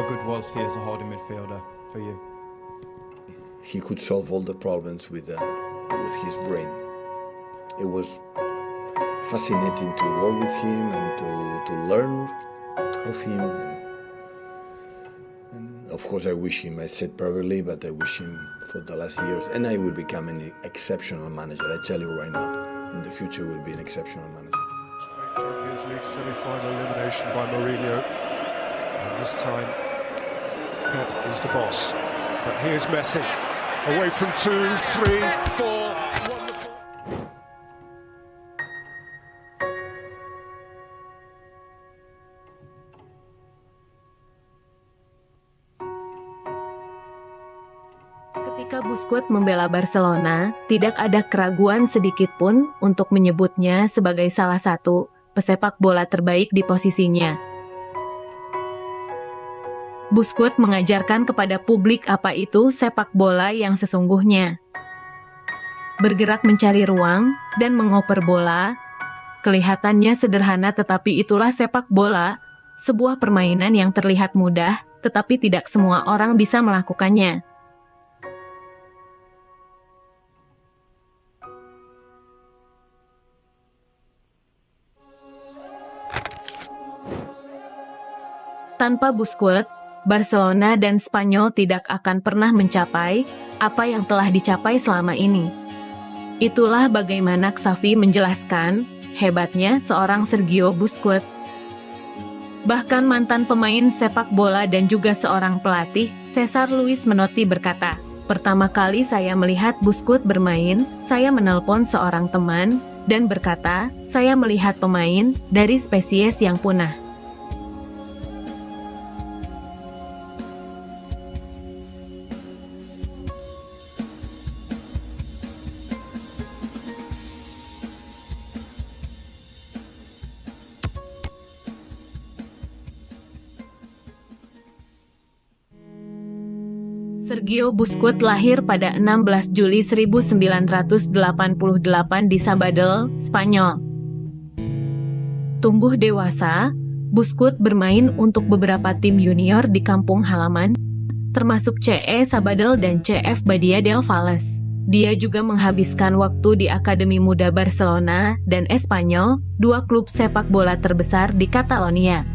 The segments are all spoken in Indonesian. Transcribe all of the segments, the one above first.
How good was he as a holding midfielder for you? He could solve all the problems with his brain. It was fascinating to work with him and to learn of him. And of course, I wish him, I said privately, but I wish him for the last years, and I will become an exceptional manager. I tell you right now, in the future, will be an exceptional manager. Champions League semi-final elimination by Mourinho. And this time, Pep is the boss. But here's Messi. Away from 2, 3, 4. Wonderful. Ketika Busquets membela Barcelona, tidak ada keraguan sedikit pun untuk menyebutnya sebagai salah satu pesepak bola terbaik di posisinya. Busquets mengajarkan kepada publik apa itu sepak bola yang sesungguhnya. Bergerak mencari ruang dan mengoper bola. Kelihatannya sederhana, tetapi itulah sepak bola, sebuah permainan yang terlihat mudah, tetapi tidak semua orang bisa melakukannya. Tanpa Busquets, Barcelona dan Spanyol tidak akan pernah mencapai apa yang telah dicapai selama ini. Itulah bagaimana Xavi menjelaskan hebatnya seorang Sergio Busquets. Bahkan mantan pemain sepak bola dan juga seorang pelatih, Cesar Luis Menotti berkata, "Pertama kali saya melihat Busquets bermain, saya menelpon seorang teman dan berkata, saya melihat pemain dari spesies yang punah." Sergio Busquets lahir pada 16 Juli 1988 di Sabadell, Spanyol. Tumbuh dewasa, Busquets bermain untuk beberapa tim junior di kampung halaman, termasuk CE Sabadell dan CF Badia del Valles. Dia juga menghabiskan waktu di Akademi Muda Barcelona dan Espanyol, dua klub sepak bola terbesar di Catalonia.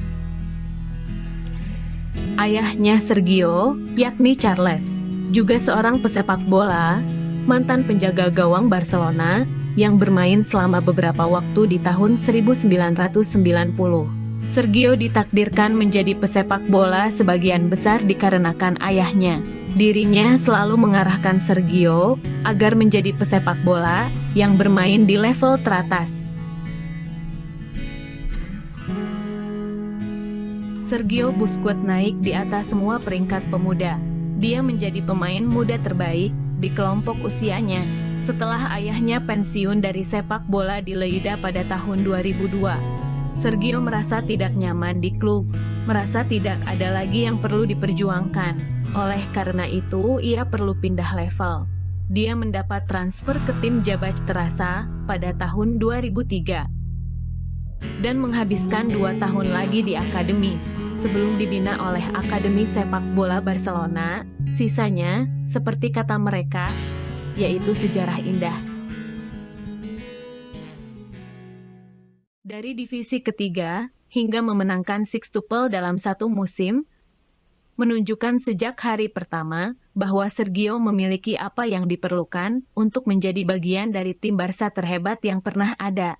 Ayahnya Sergio, yakni Charles, juga seorang pesepak bola, mantan penjaga gawang Barcelona, yang bermain selama beberapa waktu di tahun 1990. Sergio ditakdirkan menjadi pesepak bola sebagian besar dikarenakan ayahnya. Dirinya selalu mengarahkan Sergio agar menjadi pesepak bola yang bermain di level teratas. Sergio Busquets naik di atas semua peringkat pemuda. Dia menjadi pemain muda terbaik di kelompok usianya setelah ayahnya pensiun dari sepak bola di Lleida pada tahun 2002. Sergio merasa tidak nyaman di klub, merasa tidak ada lagi yang perlu diperjuangkan. Oleh karena itu, ia perlu pindah level. Dia mendapat transfer ke tim Jabaj Terasa pada tahun 2003 dan menghabiskan 2 tahun lagi di akademi sebelum dibina oleh Akademi Sepak Bola Barcelona. Sisanya, seperti kata mereka, yaitu sejarah indah. Dari divisi ketiga hingga memenangkan sextuple dalam satu musim, menunjukkan sejak hari pertama bahwa Sergio memiliki apa yang diperlukan untuk menjadi bagian dari tim Barca terhebat yang pernah ada.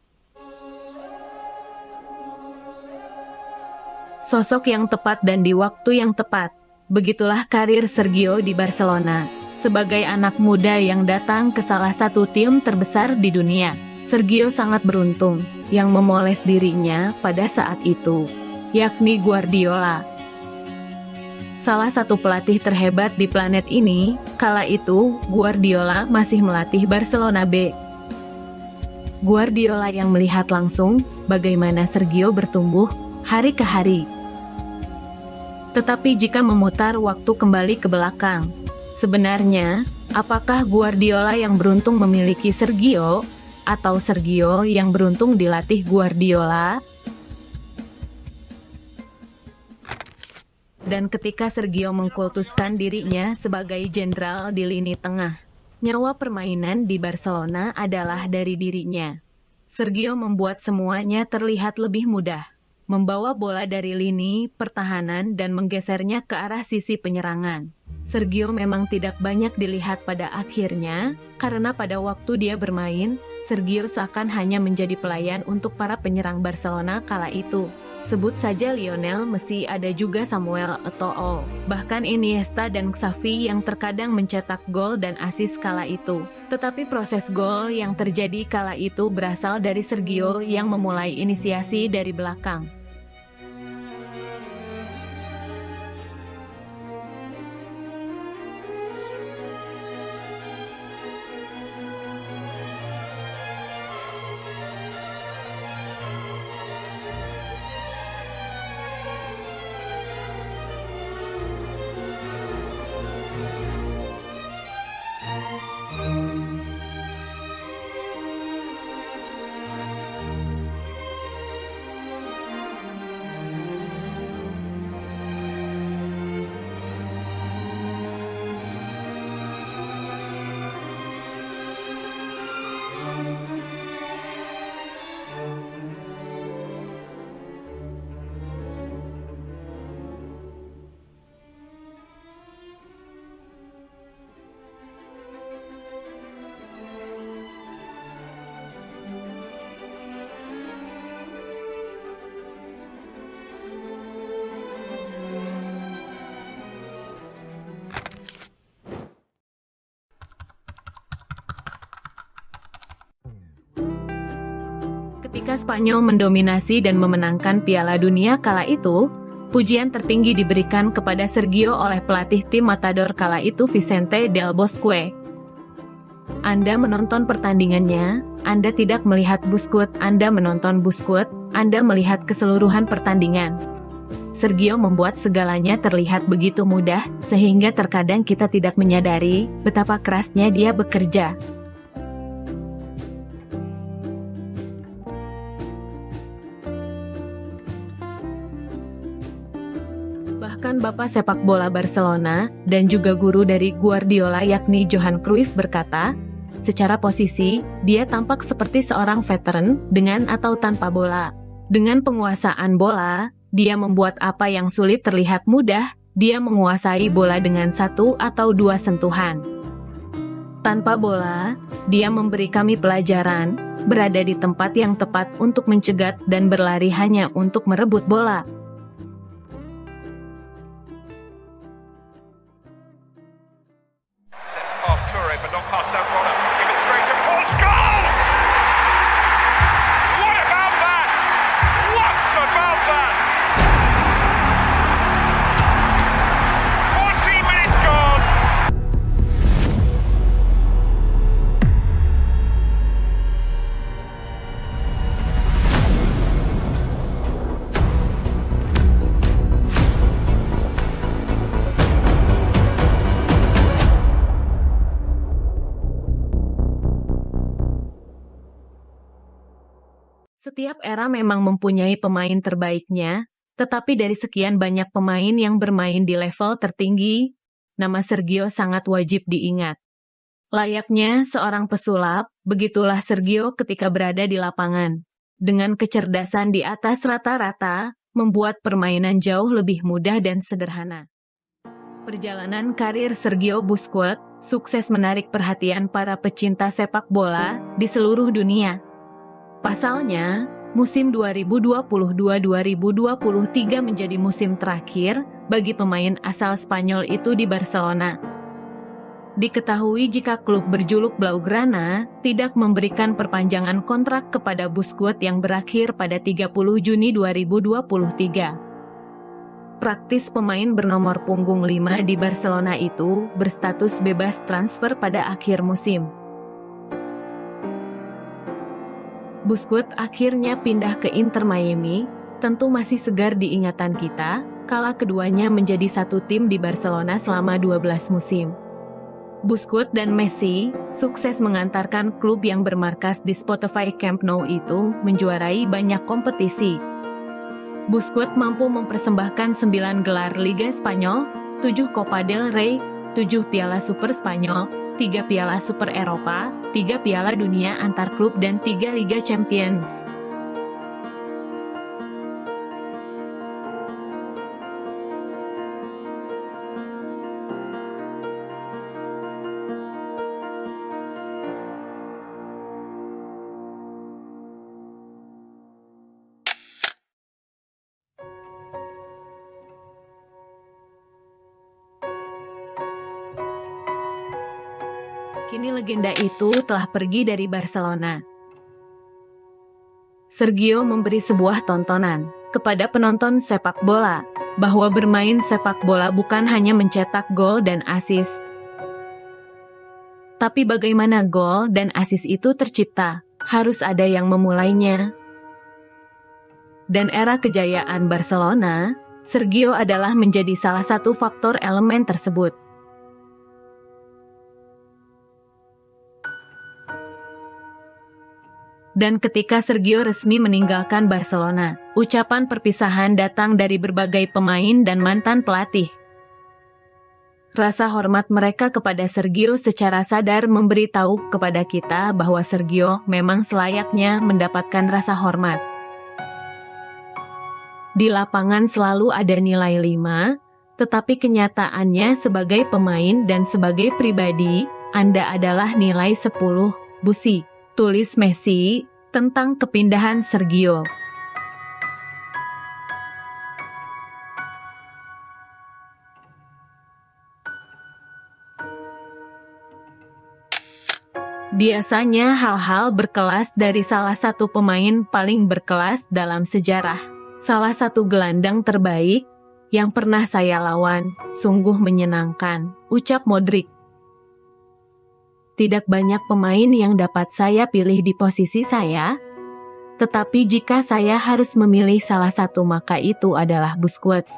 Sosok yang tepat dan di waktu yang tepat. Begitulah karir Sergio di Barcelona. Sebagai anak muda yang datang ke salah satu tim terbesar di dunia, Sergio sangat beruntung yang memoles dirinya pada saat itu, yakni Guardiola. Salah satu pelatih terhebat di planet ini, kala itu Guardiola masih melatih Barcelona B. Guardiola yang melihat langsung bagaimana Sergio bertumbuh hari ke hari. Tetapi jika memutar waktu kembali ke belakang, sebenarnya, apakah Guardiola yang beruntung memiliki Sergio, atau Sergio yang beruntung dilatih Guardiola? dan ketika Sergio mengkultuskan dirinya sebagai jenderal di lini tengah, nyawa permainan di Barcelona adalah dari dirinya. Sergio membuat semuanya terlihat lebih mudah, membawa bola dari lini pertahanan dan menggesernya ke arah sisi penyerangan. Sergio memang tidak banyak dilihat pada akhirnya, karena pada waktu dia bermain, Sergio seakan hanya menjadi pelayan untuk para penyerang Barcelona kala itu. Sebut saja Lionel Messi, ada juga Samuel Eto'o, bahkan Iniesta dan Xavi yang terkadang mencetak gol dan assist kala itu. Tetapi proses gol yang terjadi kala itu berasal dari Sergio yang memulai inisiasi dari belakang. Ketika Spanyol mendominasi dan memenangkan Piala Dunia kala itu, pujian tertinggi diberikan kepada Sergio oleh pelatih tim Matador kala itu Vicente Del Bosque. Anda menonton pertandingannya, Anda tidak melihat Busquets, Anda menonton Busquets, Anda melihat keseluruhan pertandingan. Sergio membuat segalanya terlihat begitu mudah, sehingga terkadang kita tidak menyadari betapa kerasnya dia bekerja. Bahkan bapak sepak bola Barcelona dan juga guru dari Guardiola yakni Johan Cruyff berkata, secara posisi, dia tampak seperti seorang veteran dengan atau tanpa bola. Dengan penguasaan bola, dia membuat apa yang sulit terlihat mudah, dia menguasai bola dengan 1 atau 2 sentuhan. Tanpa bola, dia memberi kami pelajaran, berada di tempat yang tepat untuk mencegat dan berlari hanya untuk merebut bola. Setiap era memang mempunyai pemain terbaiknya, tetapi dari sekian banyak pemain yang bermain di level tertinggi, nama Sergio sangat wajib diingat. Layaknya seorang pesulap, begitulah Sergio ketika berada di lapangan. Dengan kecerdasan di atas rata-rata, membuat permainan jauh lebih mudah dan sederhana. Perjalanan karir Sergio Busquets sukses menarik perhatian para pecinta sepak bola di seluruh dunia. Pasalnya, musim 2022-2023 menjadi musim terakhir bagi pemain asal Spanyol itu di Barcelona. Diketahui jika klub berjuluk Blaugrana tidak memberikan perpanjangan kontrak kepada Busquets yang berakhir pada 30 Juni 2023. Praktis pemain bernomor punggung 5 di Barcelona itu berstatus bebas transfer pada akhir musim. Busquets akhirnya pindah ke Inter Miami, tentu masih segar di ingatan kita, kala keduanya menjadi satu tim di Barcelona selama 12 musim. Busquets dan Messi sukses mengantarkan klub yang bermarkas di Spotify Camp Nou itu menjuarai banyak kompetisi. Busquets mampu mempersembahkan 9 gelar Liga Spanyol, 7 Copa del Rey, 7 Piala Super Spanyol, 3 Piala Super Eropa, 3 Piala Dunia antar klub dan 3 Liga Champions. Kini legenda itu telah pergi dari Barcelona. Sergio memberi sebuah tontonan kepada penonton sepak bola, bahwa bermain sepak bola bukan hanya mencetak gol dan assist. Tapi bagaimana gol dan assist itu tercipta, harus ada yang memulainya. Dan era kejayaan Barcelona, Sergio adalah menjadi salah satu faktor elemen tersebut. Dan ketika Sergio resmi meninggalkan Barcelona, ucapan perpisahan datang dari berbagai pemain dan mantan pelatih. Rasa hormat mereka kepada Sergio secara sadar memberitahu kepada kita bahwa Sergio memang selayaknya mendapatkan rasa hormat. Di lapangan selalu ada nilai 5, tetapi kenyataannya sebagai pemain dan sebagai pribadi, Anda adalah nilai 10, busi. Tulis Messi tentang kepindahan Sergio. Biasanya hal-hal berkelas dari salah satu pemain paling berkelas dalam sejarah. Salah satu gelandang terbaik yang pernah saya lawan, sungguh menyenangkan, ucap Modric. Tidak banyak pemain yang dapat saya pilih di posisi saya, tetapi jika saya harus memilih salah satu maka itu adalah Busquets.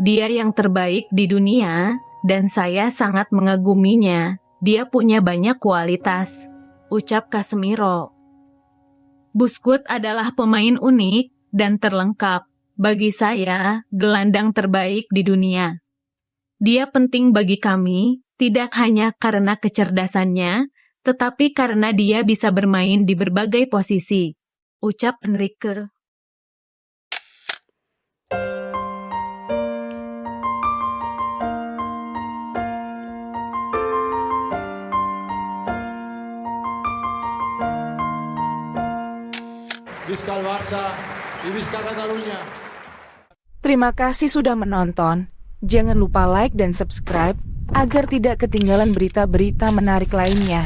Dia yang terbaik di dunia, dan saya sangat mengaguminya. Dia punya banyak kualitas, ucap Casemiro. Busquets adalah pemain unik dan terlengkap. Bagi saya, gelandang terbaik di dunia. Dia penting bagi kami, tidak hanya karena kecerdasannya, tetapi karena dia bisa bermain di berbagai posisi, ucap Enrique. Visca el Barça y Visca Catalunya. Terima kasih sudah menonton. Jangan lupa like dan subscribe agar tidak ketinggalan berita-berita menarik lainnya.